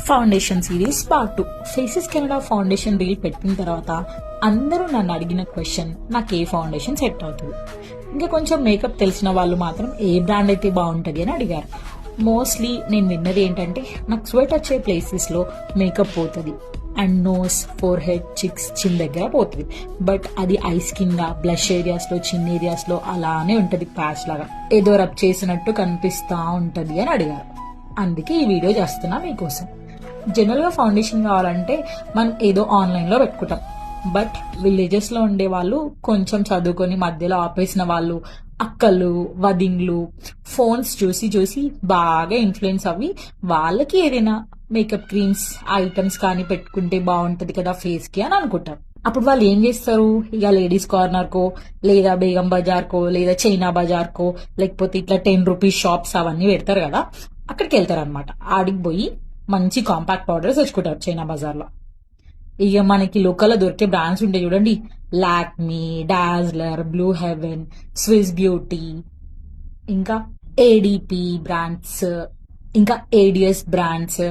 Foundation series part 2 faces Canada foundation reel పెట్టిన తర్వాత అందరూ నన్ను అడిగిన క్వశ్చన్, నాకు ఏ ఫౌండేషన్ సెట్ అవుతుంది. ఇంకా కొంచెం మేకప్ తెలిసిన వాళ్ళు మాత్రం ఏ బ్రాండ్ అయితే బాగుంటుంది అని అడిగారు. మోస్ట్లీ నేను విన్నది ఏంటంటే, నాకు స్వెట్ వచ్చే ప్లేసెస్లో మేకప్ పోతుంది and nose, forehead, cheeks, chin దగ్గర పోతుంది. బట్ అది ఐస్ కింద బ్లష్ ఏరియాస్లో, చిన్ ఏరియాస్లో అలానే ఉంటుంది, ప్యాచ్ లాగా ఏదో రబ్ చేసినట్టు కనిపిస్తూ ఉంటుంది అని అడిగారు. అందుకే ఈ వీడియో చేస్తున్నా మీకోసం. జనరల్గా ఫౌండేషన్ కావాలంటే మనం ఏదో ఆన్లైన్లో పెట్టుకుంటాం. బట్ విలేజెస్లో ఉండే వాళ్ళు, కొంచెం చదువుకొని మధ్యలో ఆపేసిన వాళ్ళు, అక్కలు, వదిన్లు ఫోన్స్ చూసి చూసి బాగా ఇన్ఫ్లుయెన్స్ అవ్వి వాళ్ళకి ఏదైనా మేకప్ క్రీమ్స్ ఐటమ్స్ కానీ పెట్టుకుంటే బాగుంటది కదా ఫేస్ కి అని అనుకుంటారు. అప్పుడు వాళ్ళు ఏం చేస్తారు, ఇక లేడీస్ కార్నర్ కో, లేదా బేగం బజార్ కో, లేదా చైనా బజార్ కో, లేకపోతే ఇట్లా 10 రూపీస్ షాప్స్ అవన్నీ పెడతారు కదా, అక్కడికి వెళ్తారు అనమాట. ఆడికి పోయి మంచి కాంపాక్ట్ పౌడర్స్ తెచ్చుకుంటారు చైనా బజార్ లో. ఇక మనకి లోకల్లో దొరికే బ్రాండ్స్ ఉంటాయి చూడండి, Lakme, Dazzler, Blue Heaven, Swiss beauty, ఇంకా ఏడిపి బ్రాండ్స్, ఇంకా ఏడిఎస్ బ్రాండ్స్,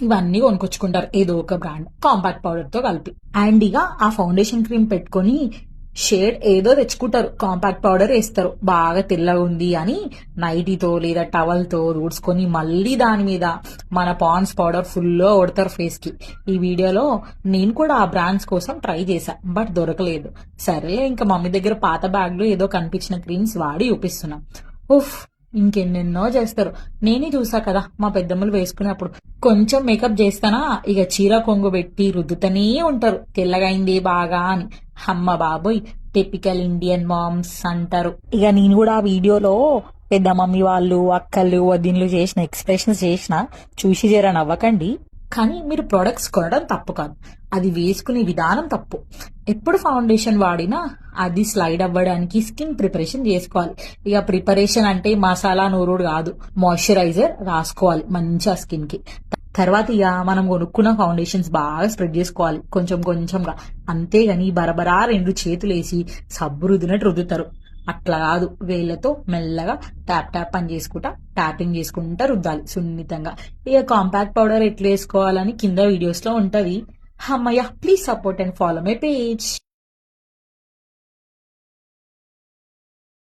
ఇవన్నీ కొనుక్కొచ్చుకుంటారు ఏదో ఒక బ్రాండ్ కాంపాక్ట్ పౌడర్ తో కలిపి. అండ్ ఇక ఆ ఫౌండేషన్ క్రీమ్ పెట్టుకొని షేడ్ ఏదో తెచ్చుకుంటారు, కాంపాక్ట్ పౌడర్ వేస్తారు, బాగా తెల్లగా ఉంది అని నైటీతో లేదా టవల్ తో రుడ్చుకొని మళ్ళీ దాని మీద మన పాండ్స్ పౌడర్ ఫుల్ కొడతారు ఫేస్ కి. ఈ వీడియోలో నేను కూడా ఆ బ్రాండ్స్ కోసం ట్రై చేశా, బట్ దొరకలేదు. సరే ఇంకా మమ్మీ దగ్గర పాత బ్యాగ్ లో ఏదో కనిపించిన క్రీమ్స్ వాడి చూపిస్తున్నా. ఉఫ్, ఇంకెన్నెన్నో చేస్తారు. నేనే చూసా కదా మా పెద్దమ్మలు వేసుకున్నప్పుడు. కొంచెం మేకప్ చేస్తానా, ఇక చీర కొంగు పెట్టి రుద్దుతనే ఉంటారు తెల్లగైంది బాగా అని. అమ్మ బాబోయ్, టిపికల్ ఇండియన్ మామ్స్ అంటారు. ఇక నేను కూడా ఆ వీడియోలో పెద్ద మమ్మీ వాళ్ళు, అక్కలు, వదిన్లు చేసిన ఎక్స్ప్రెషన్స్ చేసిన చూసి జర నవ్వకండి. కానీ మీరు ప్రొడక్ట్స్ కొనడం తప్పు కాదు, అది వేసుకునే విధానం తప్పు. ఎప్పుడు ఫౌండేషన్ వాడినా అది స్లైడ్ అవ్వడానికి స్కిన్ ప్రిపరేషన్ చేసుకోవాలి. ఇక ప్రిపరేషన్ అంటే మసాలా నూరుడు కాదు, మాయిశ్చరైజర్ రాసుకోవాలి మంచిగా స్కిన్ కి. తర్వాత ఇక మనం కొనుక్కున్న ఫౌండేషన్స్ బాగా స్ప్రెడ్ చేసుకోవాలి కొంచెం కొంచెంగా. అంతేగాని బరబరా 2 చేతులు వేసి సబ్బు రుద్దినట్టు రుద్దుతారు. అట్లా కాదు, వేళ్లతో మెల్లగా ట్యాప్ ట్యాప్ పని చేసుకుంటా, ట్యాపింగ్ చేసుకుంటా రుద్దాలి సున్నితంగా. ఇక కాంపాక్ట్ పౌడర్ ఎట్లా వేసుకోవాలని కింద వీడియోస్ లో ఉంటది. అమ్మయ్య, please support and follow my page.